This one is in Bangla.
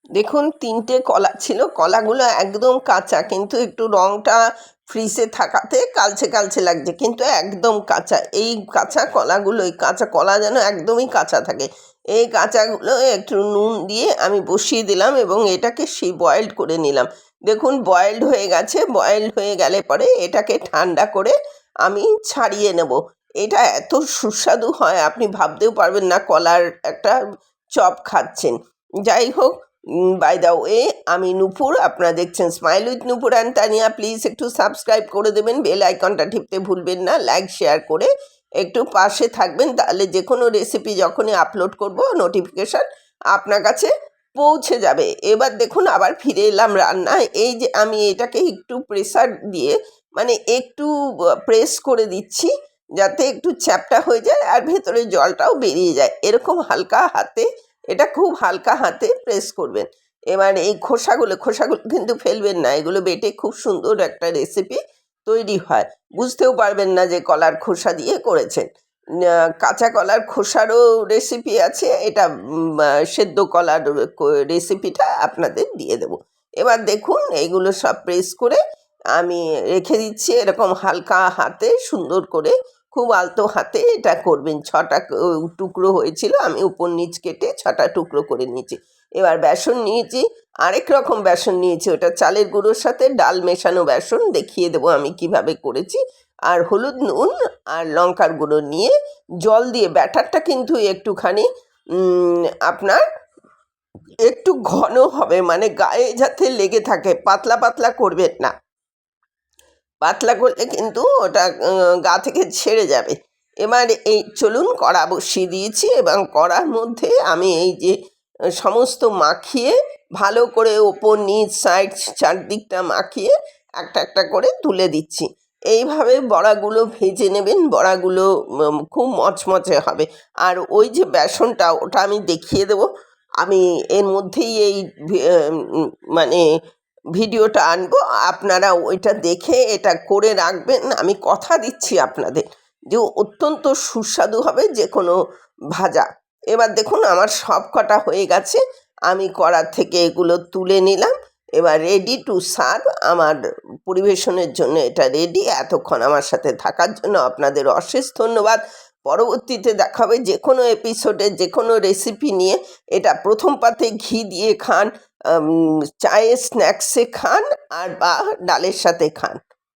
দেখুন ৩টে কলা ছিল, কলাগুলো একদম কাঁচা, কিন্তু একটু রঙটা ফ্রিজে থাকাতে কালচে কালচে লাগছে, কিন্তু একদম কাঁচা। এই কাঁচা কলাগুলো, এই কাঁচা কলা যেন একদমই কাঁচা থাকে। এই কাঁচাগুলো একটু নুন দিয়ে আমি বসিয়ে দিলাম এবং এটাকে সেই বয়েলড করে নিলাম। দেখুন বয়েলড হয়ে গেছে। বয়েলড হয়ে গেলে পরে এটাকে ঠান্ডা করে আমি ছাড়িয়ে নেব। এটা এত সুস্বাদু হয় আপনি ভাবতেও পারবেন না কলার একটা চপ খাচ্ছেন। যাই হোক, বাই দ্য ওয়ে, আমি নূপুর, আপনারা দেখছেন smile with Nupur and Tania. Please একটু সাবস্ক্রাইব করে দেবেন, বেল আইকনটা টিপতে ভুলবেন না, লাইক শেয়ার করে একটু পাশে থাকবেন, তাহলে যে কোনো রেসিপি যখনই আপলোড করব নোটিফিকেশান আপনার কাছে পৌঁছে যাবে। এবার দেখুন আবার ফিরে এলাম রান্নায়। এই যে আমি এটাকে একটু প্রেসার দিয়ে, মানে একটু প্রেস করে দিচ্ছি যাতে একটু চ্যাপটা হয়ে যায় আর ভেতরে জলটাও বেরিয়ে যায়। এরকম হালকা হাতে, এটা খুব হালকা হাতে প্রেস করবেন। এবার এই খোসাগুলো কিন্তু ফেলবেন না, এগুলো বেটে খুব সুন্দর একটা রেসিপি তৈরি হয়। বুঝতেও পারবেন না যে কলার খোসা দিয়ে করেছেন। কাঁচা কলার খোসারও রেসিপি আছে, এটা সেদ্ধ কলার রেসিপিটা আপনাদের দিয়ে দেবো। এবার দেখুন এইগুলো সব প্রেস করে আমি রেখে দিচ্ছি এরকম হালকা হাতে, সুন্দর করে খুব আলতো হাতে এটা করবেন। 6টা টুকরো হয়েছিল, আমি উপর নিচ কেটে 6টা টুকরো করে নিয়েছি। এবার বেসন নিয়েছি, আরেক রকম বেসন নিয়েছি, ওটা চালের গুঁড়োর সাথে ডাল মেশানো বেসন, দেখিয়ে দেবো আমি কিভাবে করেছি। আর হলুদ, নুন আর লঙ্কার গুঁড়ো নিয়ে জল দিয়ে, ব্যাটারটা কিন্তু একটুখানি আপনার একটু ঘন হবে, মানে গায়ে যাতে লেগে থাকে, পাতলা পাতলা করবেন না। পাতলা করলে কিন্তু ওটা গা থেকে ছেড়ে যাবে। এবার এই চলুন কড়া বসিয়ে দিয়েছি এবং কড়ার মধ্যে আমি এই যে সমস্ত মাখিয়ে ভালো করে ওপর নিচ সাইড চারদিকটা মাখিয়ে একটা একটা করে তুলে দিচ্ছি। এইভাবে বড়াগুলো ভেজে নেবেন, বড়াগুলো খুব মচমচে হবে। আর ওই যে বেসনটা, ওটা আমি দেখিয়ে দেবো। আমি এর মধ্যেই এই মানে ভিডিওটা আনবো, আপনারা ওইটা দেখে এটা করে রাখবেন। আমি কথা দিচ্ছি আপনাদের যে অত্যন্ত সুস্বাদু হবে যে কোনো ভাজা। এবার দেখুন আমার সব কটা হয়ে গেছে, আমি কড়া থেকে এগুলো তুলে নিলাম। এবার রেডি টু সার্ভ, আমার পরিবেশনের জন্য এটা রেডি। এতক্ষণ আমার সাথে থাকার জন্য আপনাদের অশেষ ধন্যবাদ। পরবর্তীতে দেখা হবে যে কোনো এপিসোডে যে কোনো রেসিপি নিয়ে। এটা প্রথম পাতে ঘি দিয়ে খান, চায়ে স্ন্যাক্সে খান, আর বা ডালের সাথে খান।